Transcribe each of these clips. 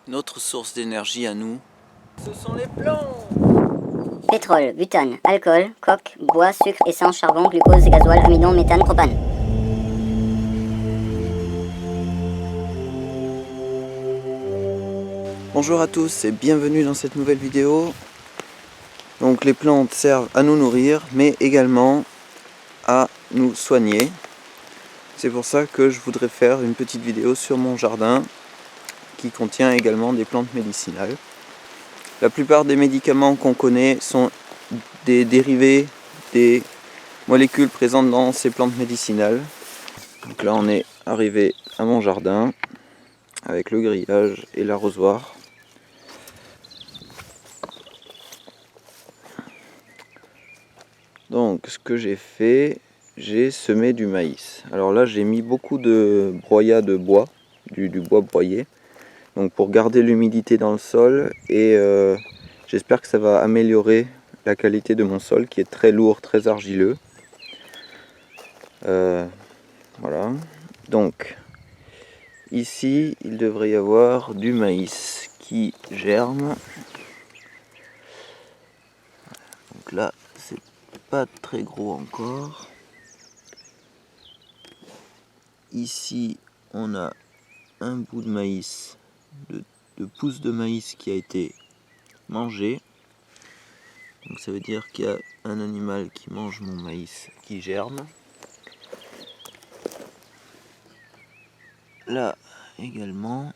Notre source d'énergie à nous, ce sont les plantes. Pétrole, butane, alcool, coke, bois, sucre, essence, charbon, glucose, gasoil, amidon, méthane, propane. Bonjour à tous et bienvenue dans cette nouvelle vidéo. Donc les plantes servent à nous nourrir mais également à nous soigner. C'est pour ça que je voudrais faire une petite vidéo sur mon jardin qui contient également des plantes médicinales. La plupart des médicaments qu'on connaît sont des dérivés des molécules présentes dans ces plantes médicinales. Donc là on est arrivé à mon jardin avec le grillage et l'arrosoir. Donc ce que j'ai fait, j'ai semé du maïs. Alors là j'ai mis beaucoup de broyat de bois, du bois broyé, donc pour garder l'humidité dans le sol et j'espère que ça va améliorer la qualité de mon sol qui est très lourd, très argileux. Voilà, donc ici il devrait y avoir du maïs qui germe. Donc là c'est pas très gros encore. Ici on a un bout de maïs, de pousse de maïs qui a été mangé. Donc ça veut dire qu'il y a un animal qui mange mon maïs qui germe. Là également.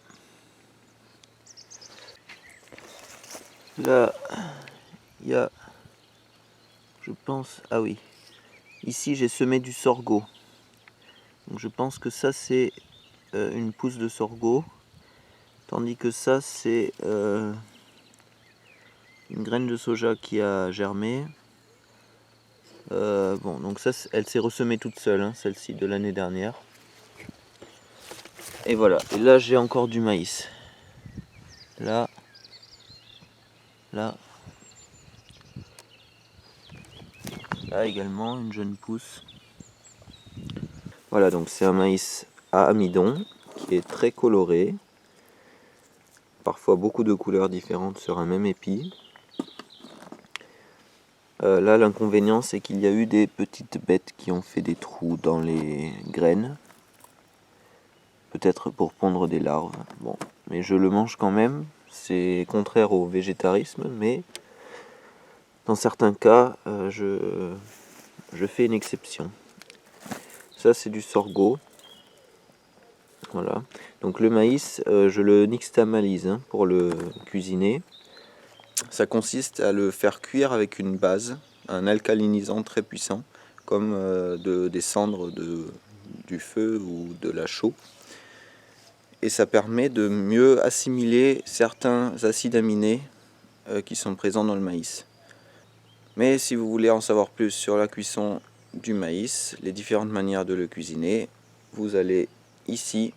Là il y a, je pense, ah oui, ici j'ai semé du sorgho. Donc je pense que ça c'est une pousse de sorgho. Tandis que ça c'est une graine de soja qui a germé. Bon, donc ça, elle s'est ressemée toute seule, hein, celle-ci de l'année dernière. Et voilà, et là j'ai encore du maïs. Là, là également une jeune pousse. Voilà, donc c'est un maïs à amidon qui est très coloré. Parfois beaucoup de couleurs différentes sur un même épi. Là l'inconvénient c'est qu'il y a eu des petites bêtes qui ont fait des trous dans les graines. Peut-être pour pondre des larves. Bon, mais je le mange quand même. C'est contraire au végétarisme, mais dans certains cas, je fais une exception. Ça, c'est du sorgho. Voilà. Donc le maïs, je le nixtamalise hein, pour le cuisiner. Ça consiste à le faire cuire avec une base, un alcalinisant très puissant, comme des cendres du feu ou de la chaux. Et ça permet de mieux assimiler certains acides aminés qui sont présents dans le maïs. Mais si vous voulez en savoir plus sur la cuisson du maïs, les différentes manières de le cuisiner, vous allez ici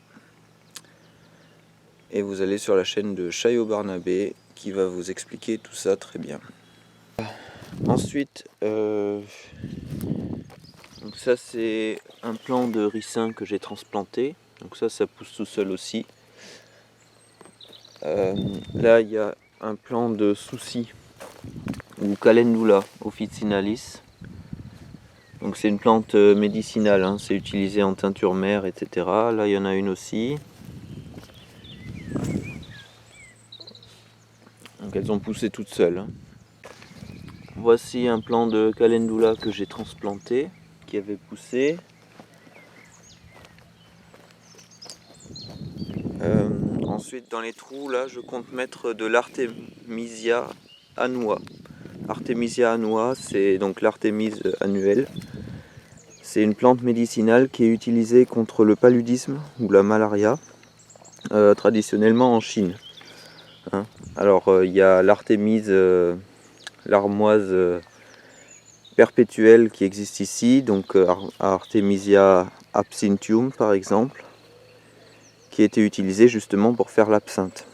et vous allez sur la chaîne de Chayo Barnabé qui va vous expliquer tout ça très bien. Ensuite, donc ça c'est un plant de ricin que j'ai transplanté. Donc ça pousse tout seul aussi. Là il y a un plant de souci ou calendula officinalis. Donc c'est une plante médicinale, hein, c'est utilisé en teinture mère, etc. Là il y en a une aussi. Donc elles ont poussé toutes seules. Hein. Voici un plant de calendula que j'ai transplanté, qui avait poussé. Ensuite dans les trous là je compte mettre de l'Artemisia annua. Artemisia annua c'est donc l'artémise annuelle. C'est une plante médicinale qui est utilisée contre le paludisme ou la malaria, traditionnellement en Chine. Hein. Alors il y a l'artémise, l'armoise perpétuelle qui existe ici, donc Artemisia absinthium par exemple, qui était utilisée justement pour faire l'absinthe.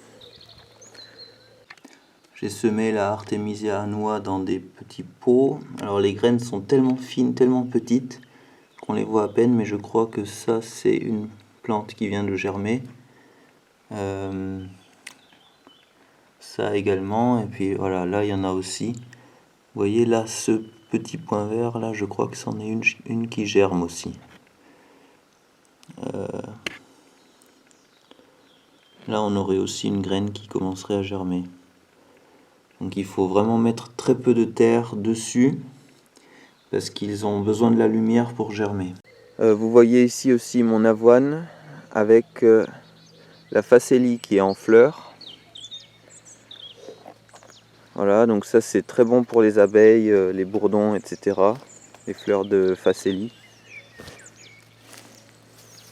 J'ai semé la Artemisia annua dans des petits pots. Alors les graines sont tellement fines, tellement petites qu'on les voit à peine, mais je crois que ça c'est une plante qui vient de germer. Ça également, et puis voilà, là il y en a aussi. Vous voyez là, ce petit point vert là, je crois que c'en est une qui germe aussi. Là on aurait aussi une graine qui commencerait à germer. Donc il faut vraiment mettre très peu de terre dessus, parce qu'ils ont besoin de la lumière pour germer. Vous voyez ici aussi mon avoine avec la facélie qui est en fleurs. Voilà, donc ça c'est très bon pour les abeilles, les bourdons, etc. Les fleurs de facélie.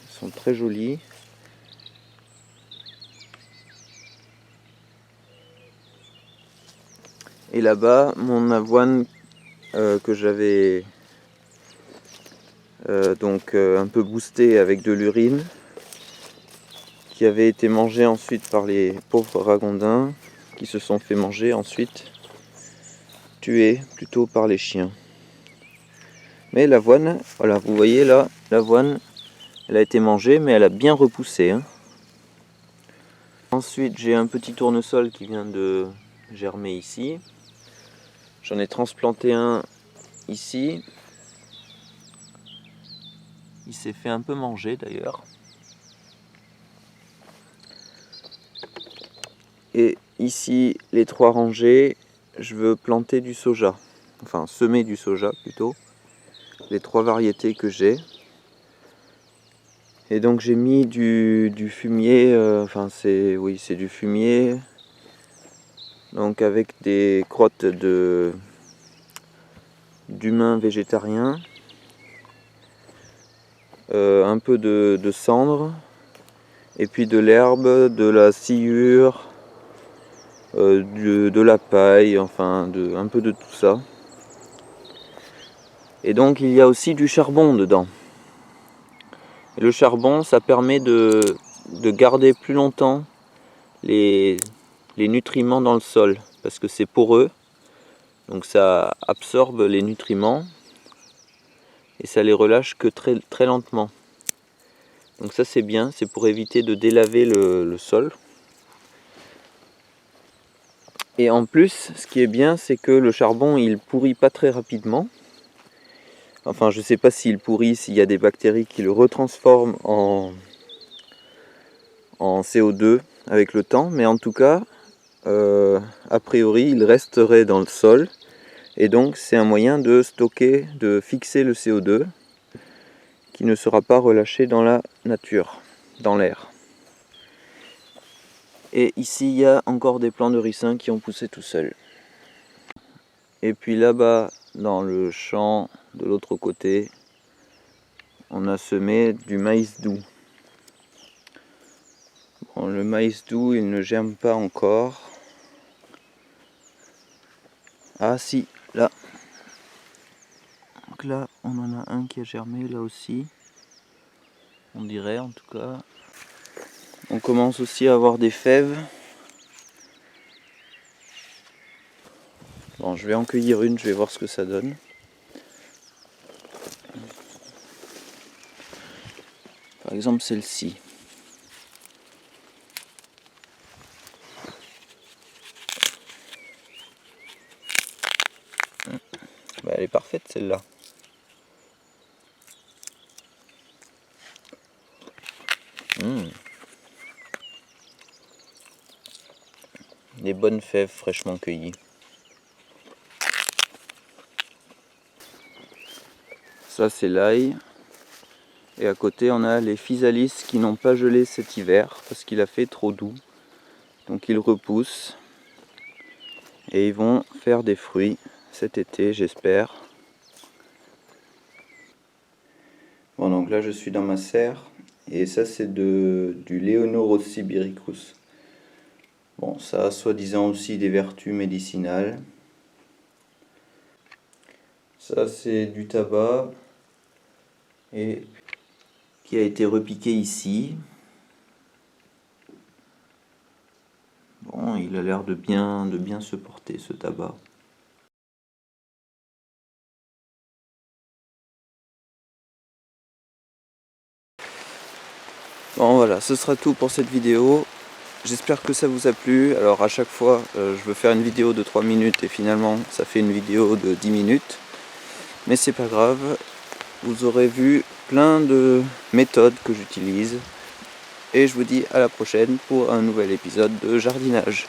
Elles sont très jolies. Et là-bas, mon avoine que j'avais un peu boosté avec de l'urine, qui avait été mangée ensuite par les pauvres ragondins, qui se sont fait manger ensuite, tués plutôt par les chiens. Mais l'avoine, voilà, vous voyez là, l'avoine, elle a été mangée, mais elle a bien repoussé. Hein. Ensuite, j'ai un petit tournesol qui vient de germer ici. J'en ai transplanté un ici. Il s'est fait un peu manger d'ailleurs. Et ici, les 3 rangées, je veux planter du soja. Enfin, semer du soja plutôt. Les 3 variétés que j'ai. Et donc j'ai mis du fumier, c'est du fumier. Donc avec des crottes d'humains végétariens. Un peu de cendre. Et puis de l'herbe, de la sciure, de la paille, enfin un peu de tout ça. Et donc il y a aussi du charbon dedans. Et le charbon, ça permet de garder plus longtemps les nutriments dans le sol, parce que c'est poreux, donc ça absorbe les nutriments et ça les relâche que très, très lentement. Donc ça c'est bien, c'est pour éviter de délaver le sol. Et en plus, ce qui est bien, c'est que le charbon, il pourrit pas très rapidement. Enfin, je sais pas s'il pourrit, s'il y a des bactéries qui le retransforment en CO2 avec le temps, mais en tout cas, a priori, il resterait dans le sol. Et donc, c'est un moyen de stocker, de fixer le CO2 qui ne sera pas relâché dans la nature, dans l'air. Et ici, il y a encore des plants de ricin qui ont poussé tout seuls. Et puis là-bas, dans le champ de l'autre côté, on a semé du maïs doux. Bon, le maïs doux, il ne germe pas encore. Ah si, là. Donc là, on en a un qui a germé, là aussi. On dirait en tout cas. On commence aussi à avoir des fèves. Bon, je vais en cueillir une, je vais voir ce que ça donne. Par exemple, celle-ci. Bah, elle est parfaite celle-là. Des bonnes fèves fraîchement cueillies. Ça c'est l'ail. Et à côté on a les physalis qui n'ont pas gelé cet hiver parce qu'il a fait trop doux. Donc ils repoussent. Et ils vont faire des fruits cet été, j'espère. Bon, donc là je suis dans ma serre. Et ça c'est du Leonoros sibiricus. Bon, ça a soi-disant aussi des vertus médicinales. Ça c'est du tabac. Et qui a été repiqué ici. Bon, il a l'air de bien se porter ce tabac. Bon voilà, ce sera tout pour cette vidéo. j'espère que ça vous a plu. Alors à chaque fois, je veux faire une vidéo de 3 minutes et finalement ça fait une vidéo de 10 minutes. Mais c'est pas grave, vous aurez vu plein de méthodes que j'utilise. Et je vous dis à la prochaine pour un nouvel épisode de jardinage.